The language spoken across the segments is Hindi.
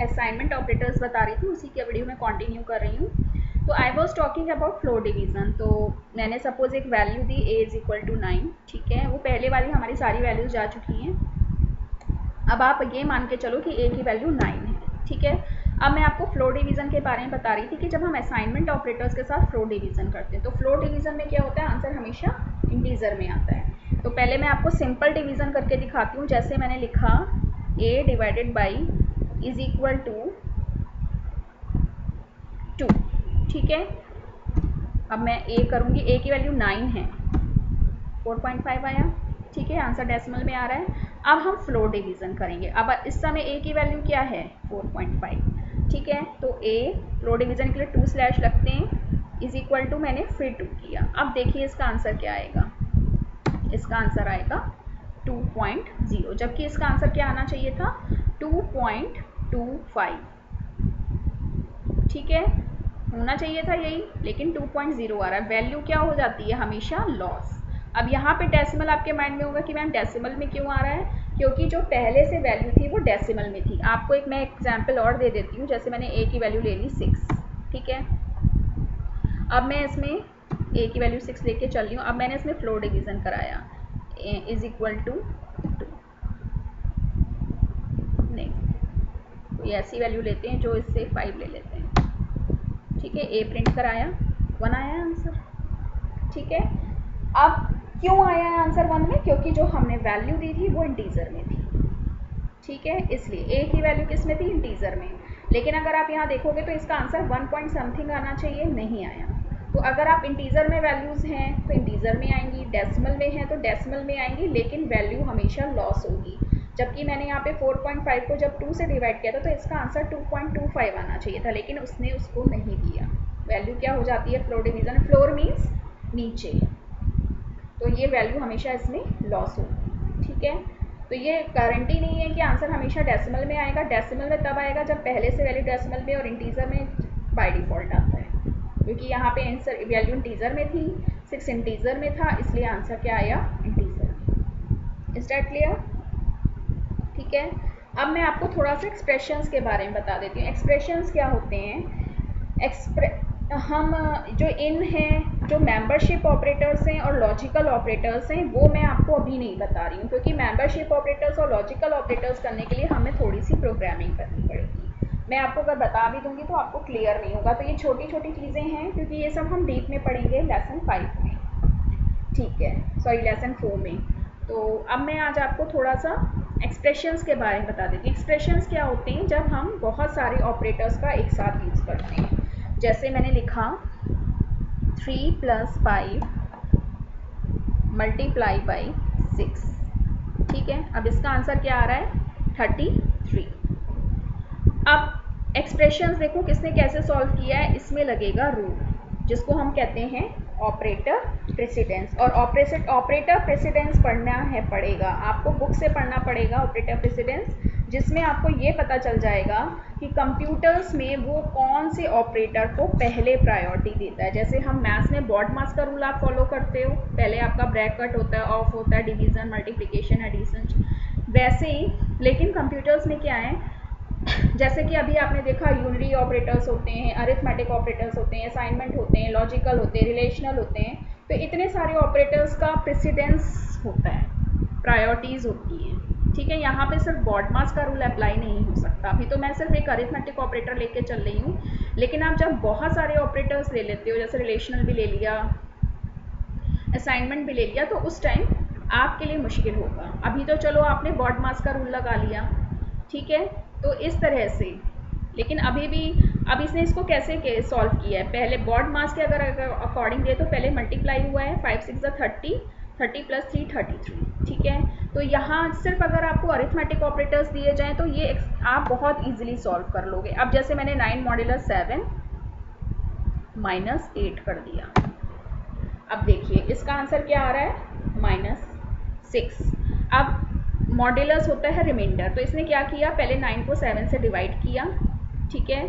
असाइनमेंट ऑपरेटर्स बता रही थी, उसी की वीडियो में कंटिन्यू कर रही हूँ। तो I was talking about floor division. तो मैंने सपोज एक वैल्यू दी a इज इक्वल टू 9, ठीक है। वो पहले वाली हमारी सारी वैल्यूज जा चुकी हैं। अब आप ये मान के चलो कि a की वैल्यू 9 है, ठीक है। अब मैं आपको फ्लोर डिवीज़न के बारे में बता रही थी कि जब हम असाइनमेंट ऑपरेटर्स के साथ फ्लोर डिवीज़न करते हैं तो फ्लोर डिवीज़न में क्या होता है, आंसर हमेशा इंटीजर में आता है। तो पहले मैं आपको सिंपल डिवीज़न करके दिखाती हूँ। जैसे मैंने लिखा a divided by is equal to 2, ठीक है। अब मैं a करूँगी, a की वैल्यू 9 है, 4.5 आया, ठीक है। आंसर डेसिमल में आ रहा है। अब हम फ्लोर डिवीज़न करेंगे। अब इस समय a की वैल्यू क्या है, 4.5, ठीक है। तो a फ्लोर डिवीज़न के लिए 2 स्लैश लगते हैं, इज इक्वल टू मैंने फिर 2 किया। अब देखिए इसका आंसर क्या आएगा, इसका आंसर आएगा 2.0, जबकि इसका आंसर क्या आना चाहिए था, 2.25, ठीक है। होना चाहिए था यही, लेकिन 2.0 आ रहा है। वैल्यू क्या हो जाती है, हमेशा लॉस। अब यहाँ पे डेसिमल आपके माइंड में होगा कि मैम डेसिमल में क्यों आ रहा है, क्योंकि जो पहले से वैल्यू थी वो डेसिमल में थी। आपको एक मैं एग्जांपल और दे देती हूँ। जैसे मैंने a की वैल्यू ले ली 6, ठीक है। अब मैं इसमें a की वैल्यू 6 लेके चल रही हूँ। अब मैंने इसमें फ्लोर डिवीज़न कराया, इज इक्वल टू 2, नहीं कोई ऐसी वैल्यू लेते हैं जो इससे 5 ले लेते हैं, ठीक है। a प्रिंट कराया, 1 आया आंसर, ठीक है। अब क्यों आया है आंसर 1 में, क्योंकि जो हमने वैल्यू दी थी वो इंटीजर में थी, ठीक है। इसलिए a की वैल्यू किस में थी, इंटीजर में। लेकिन अगर आप यहाँ देखोगे तो इसका आंसर 1 पॉइंट समथिंग आना चाहिए, नहीं आया। तो अगर आप इंटीजर में वैल्यूज़ हैं तो इंटीजर में आएंगी, डेसिमल में हैं तो डेसिमल में आएंगी, लेकिन वैल्यू हमेशा लॉस होगी। जबकि मैंने यहाँ पे 4.5 को जब 2 से डिवाइड किया था तो इसका आंसर 2.25 आना चाहिए था, लेकिन उसने उसको नहीं दिया। वैल्यू क्या हो जाती है फ्लोर डिवीज़न, फ्लोर मीन्स नीचे, तो ये वैल्यू हमेशा इसमें लॉस होगी, ठीक है। तो ये गारंटी नहीं है कि आंसर हमेशा डेसिमल में आएगा। डेसिमल में तब आएगा जब पहले से वैल्यू डेसिमल में और इंटीजर में बाय डिफ़ॉल्ट आता है, क्योंकि यहाँ पे आंसर वैल्यू इंटीजर में थी, 6 इंटीजर में था, इसलिए आंसर क्या आया, इंटीजर। इज दैट क्लियर, ठीक है। अब मैं आपको थोड़ा सा एक्सप्रेशंस के बारे में बता देती हूँ। एक्सप्रेशंस क्या होते हैं, हम जो इन हैं, जो मेंबरशिप ऑपरेटर्स हैं और लॉजिकल ऑपरेटर्स हैं, वो मैं आपको अभी नहीं बता रही हूँ, क्योंकि मेंबरशिप ऑपरेटर्स और लॉजिकल ऑपरेटर्स करने के लिए हमें थोड़ी सी प्रोग्रामिंग करनी पड़ेगी। मैं आपको अगर बता भी दूंगी तो आपको क्लियर नहीं होगा। तो ये छोटी छोटी चीज़ें हैं, क्योंकि ये सब हम डीप में पढ़ेंगे लेसन 5 में, ठीक है, सॉरी लेसन 4 में। तो अब मैं आज आपको थोड़ा सा एक्सप्रेशंस के बारे में बता देती हूँ। एक्सप्रेशंस क्या होते हैं, जब हम बहुत सारे ऑपरेटर्स का एक साथ यूज़ करते हैं। जैसे मैंने लिखा 3 + 5 मल्टीप्लाई बाई 6, ठीक है। अब इसका आंसर क्या आ रहा है, 33। अब एक्सप्रेशंस देखो किसने कैसे सॉल्व किया है, इसमें लगेगा रूल, जिसको हम कहते हैं ऑपरेटर प्रेसिडेंस। और ऑपरेटर प्रेसिडेंस पड़ेगा आपको, बुक से पढ़ना पड़ेगा ऑपरेटर प्रेसिडेंस, जिसमें आपको ये पता चल जाएगा कि कंप्यूटर्स में वो कौन से ऑपरेटर को पहले प्रायोरिटी देता है। जैसे हम मैथ्स में बॉडमास का रूल आप फॉलो करते हो, पहले आपका ब्रैकेट होता है, ऑफ होता है, डिवीज़न, मल्टीप्लिकेशन, एडिशन, वैसे ही। लेकिन कंप्यूटर्स में क्या है, जैसे कि अभी आपने देखा यूनरी ऑपरेटर्स होते हैं, अरिथमेटिक ऑपरेटर्स होते हैं, असाइनमेंट होते हैं, लॉजिकल होते हैं, रिलेशनल होते हैं। तो इतने सारे ऑपरेटर्स का प्रेसिडेंस होता है, प्रायोरिटीज़ होती हैं, ठीक है। यहाँ पे सिर्फ बॉडमास का रूल अप्लाई नहीं हो सकता। अभी तो मैं सिर्फ एक अरिथमेटिक ऑपरेटर लेके चल रही हूँ, लेकिन आप जब बहुत सारे ऑपरेटर्स ले लेते हो, जैसे रिलेशनल भी ले लिया, असाइनमेंट भी ले लिया, तो उस टाइम आपके लिए मुश्किल होगा। अभी तो चलो आपने बॉडमास का रूल लगा लिया, ठीक है। तो इस तरह से, लेकिन अभी भी, अब इसने इसको कैसे सॉल्व किया है, पहले बॉडमास के अगर अकॉर्डिंग दे तो पहले मल्टीप्लाई हुआ है, 5 6 30, 30 + 3 33, ठीक है। तो यहाँ सिर्फ अगर आपको अरिथमेटिक ऑपरेटर्स दिए जाएँ तो ये आप बहुत ईजिली सॉल्व कर लोगे। अब जैसे मैंने 9 मॉड्यूलस 7 -8 कर दिया। अब देखिए इसका आंसर क्या आ रहा है, -6। अब मॉड्यूलस होता है रिमाइंडर, तो इसने क्या किया, पहले 9 को 7 से डिवाइड किया, ठीक है।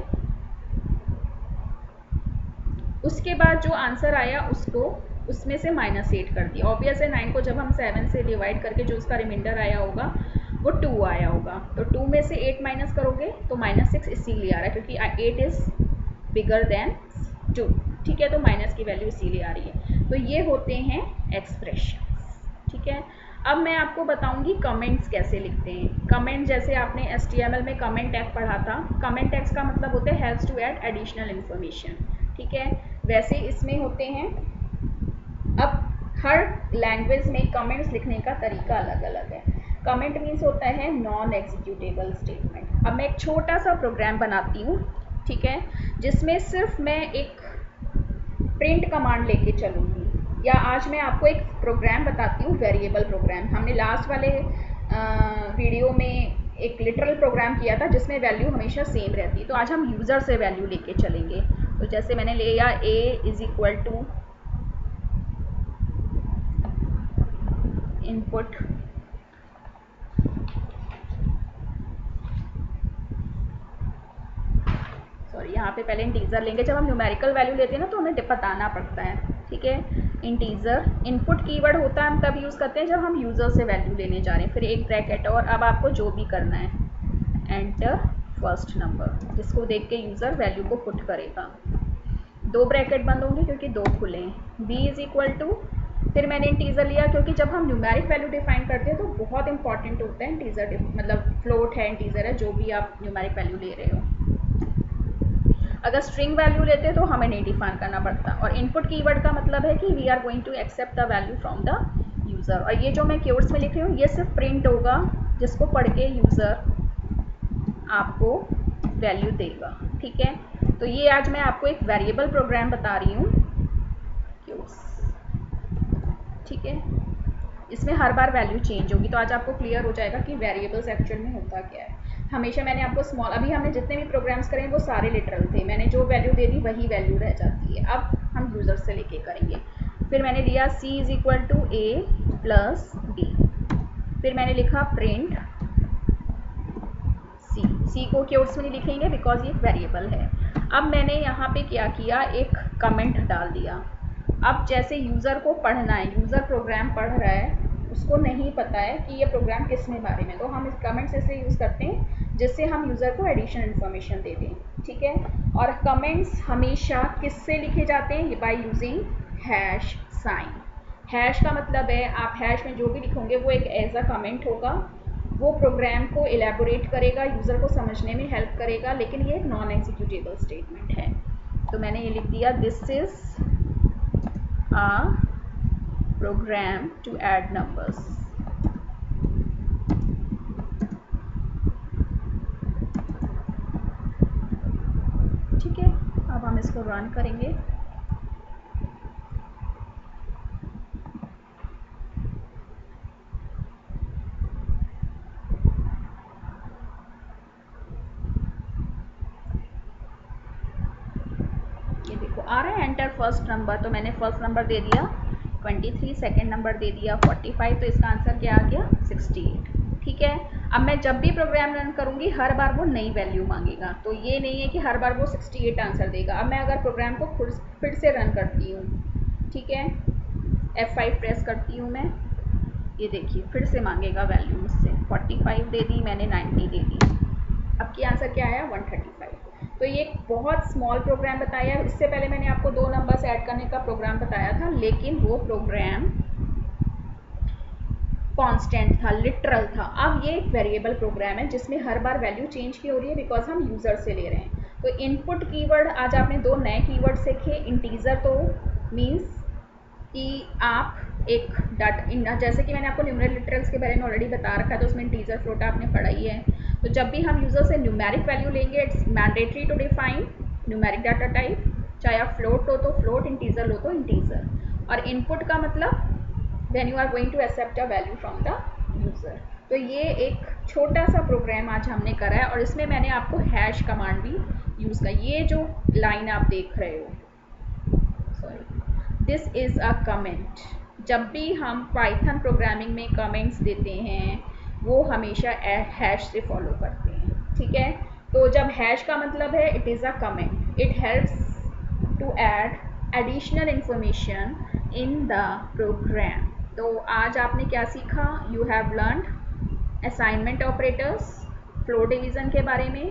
उसके बाद जो आंसर आया उसको उसमें से -8 कर दिया। ऑब्वियस है 9 को जब हम 7 से डिवाइड करके जो उसका रिमाइंडर आया होगा वो 2 आया होगा। तो 2 में से 8 माइनस करोगे तो -6 इसीलिए आ रहा है क्योंकि 8 इज़ बिगर देन 2। ठीक है, तो माइनस की वैल्यू इसीलिए आ रही है। तो ये होते हैं एक्सप्रेशंस। ठीक है, अब मैं आपको बताऊंगी कमेंट्स कैसे लिखते हैं। कमेंट जैसे आपने HTML में कमेंट टैग पढ़ा था, कमेंट टैग्स का मतलब होता है helps to add additional information. ठीक है, वैसे इसमें होते हैं, अब हर लैंग्वेज में कमेंट्स लिखने का तरीका अलग अलग है। कमेंट मीन्स होता है नॉन एग्जीक्यूटेबल स्टेटमेंट। अब मैं एक छोटा सा प्रोग्राम बनाती हूँ, ठीक है, जिसमें सिर्फ मैं एक प्रिंट कमांड लेके चलूँगी, या आज मैं आपको एक प्रोग्राम बताती हूँ, वेरिएबल प्रोग्राम। हमने लास्ट वाले वीडियो में एक लिटरल प्रोग्राम किया था जिसमें वैल्यू हमेशा सेम रहती है। तो आज हम यूज़र से वैल्यू लेके चलेंगे। तो जैसे मैंने लिया a is equal to input यहाँ पे पहले इंटीजर लेंगे। जब हम न्यूमेरिकल वैल्यू लेते हैं ना तो हमें बताना पड़ता है। ठीक है, इंटीजर इनपुट कीवर्ड होता है, हम तब यूज़ करते हैं जब हम यूज़र से वैल्यू लेने जा रहे हैं। फिर एक ब्रैकेट, और अब आपको जो भी करना है, एंटर फर्स्ट नंबर, जिसको देख के यूज़र वैल्यू को पुट करेगा। 2 ब्रैकेट बंद होंगे क्योंकि 2 खुले हैं। b इज़ इक्वल टू, फिर मैंने इंटीजर लिया क्योंकि जब हम न्यूमेरिक वैल्यू डिफाइन करते हैं तो बहुत इंपॉर्टेंट होता है इंटीजर, मतलब फ्लोट है, इंटीजर है, जो भी आप न्यूमेरिक वैल्यू ले रहे हो। अगर स्ट्रिंग वैल्यू लेते तो हमें नहीं डिफाइन करना पड़ता। और इनपुट कीवर्ड का मतलब है कि we are going to accept the value from the user. और ये जो मैं कीवर्ड्स में लिख रही हूँ ये सिर्फ प्रिंट होगा, जिसको पढ़ के यूज़र आपको वैल्यू देगा। ठीक है, तो ये आज मैं आपको एक वेरिएबल प्रोग्राम बता रही हूँ कीवर्ड्स। ठीक है, इसमें हर बार वैल्यू चेंज होगी। तो आज आपको क्लियर हो जाएगा कि वेरिएबल्स एक्चुअल में होता क्या है। हमेशा मैंने आपको स्मॉल, अभी हमने जितने भी प्रोग्राम्स करे वो सारे लिटरल थे, मैंने जो वैल्यू दे दी वही वैल्यू रह जाती है। अब हम यूज़र से लेके करेंगे। फिर मैंने लिया c is equal to a plus b, फिर मैंने लिखा प्रिंट c को कीवर्ड्स में नहीं लिखेंगे बिकॉज ये एक वेरिएबल है। अब मैंने यहाँ पे क्या किया, एक कमेंट डाल दिया। अब जैसे यूज़र को पढ़ना है, यूज़र प्रोग्राम पढ़ रहा है, उसको नहीं पता है कि ये प्रोग्राम किसने बारे में, तो हम इस कमेंट्स ऐसे यूज़ करते हैं जिससे हम यूज़र को एडिशनल इन्फॉर्मेशन दे दें। ठीक है, और कमेंट्स हमेशा किससे लिखे जाते हैं, by using hash sign. Hash का मतलब है आप हैश में जो भी लिखोगे वो एक एज अ कमेंट होगा, वो प्रोग्राम को एलैबोरेट करेगा, यूज़र को समझने में हेल्प करेगा, लेकिन ये एक नॉन एग्जीक्यूटेबल स्टेटमेंट है। तो मैंने ये लिख दिया, this is a program to add numbers। ठीक है, अब हम इसको रन करेंगे। ये देखो आ रहा है एंटर फर्स्ट नंबर, तो मैंने फर्स्ट नंबर दे दिया 23, सेकेंड नंबर दे दिया 45, तो इसका आंसर क्या आ गया 68। ठीक है, अब मैं जब भी प्रोग्राम रन करूंगी हर बार वो नई वैल्यू मांगेगा, तो ये नहीं है कि हर बार वो 68 आंसर देगा। अब मैं अगर प्रोग्राम को फिर से रन करती हूँ, ठीक है, F5 प्रेस करती हूँ मैं, ये देखिए फिर से मांगेगा वैल्यू मुझसे, 45 दे दी मैंने, 90 दे दी। अब की आंसर क्या आया 135। तो ये एक बहुत स्मॉल प्रोग्राम बताया। इससे पहले मैंने आपको 2 नंबर्स ऐड करने का प्रोग्राम बताया था, लेकिन वो प्रोग्राम कांस्टेंट था, लिटरल था। अब ये एक वेरिएबल प्रोग्राम है जिसमें हर बार वैल्यू चेंज की हो रही है बिकॉज हम यूज़र से ले रहे हैं। तो इनपुट कीवर्ड, आज आपने 2 नए कीवर्ड सीखे। इंटीजर तो मीन्स कि आप एक डाटा, जैसे कि मैंने आपको न्यूमेरिक लिटरल्स के बारे में ऑलरेडी बता रखा है, तो उसमें इंटीजर फ्लोट आपने पढ़ा ही है। तो जब भी हम यूज़र से न्यूमेरिक वैल्यू लेंगे, it's mandatory to define numeric data type, चाहे आप फ्लोट हो तो फ्लोट, इंटीजर लो तो इंटीजर। और इनपुट का मतलब when you are going to accept a value from the user. तो ये एक छोटा सा प्रोग्राम आज हमने करा है, और इसमें मैंने आपको हैश कमांड भी यूज़ किया। ये जो लाइन आप देख रहे हो, sorry, this is a comment. जब भी हम पाइथन प्रोग्रामिंग में कमेंट्स देते हैं वो हमेशा हैश से फॉलो करते हैं। ठीक है, तो जब हैश का मतलब है it is a comment, it helps to add additional information in the program. तो आज आपने क्या सीखा, you have learned assignment operators, floor division के बारे में,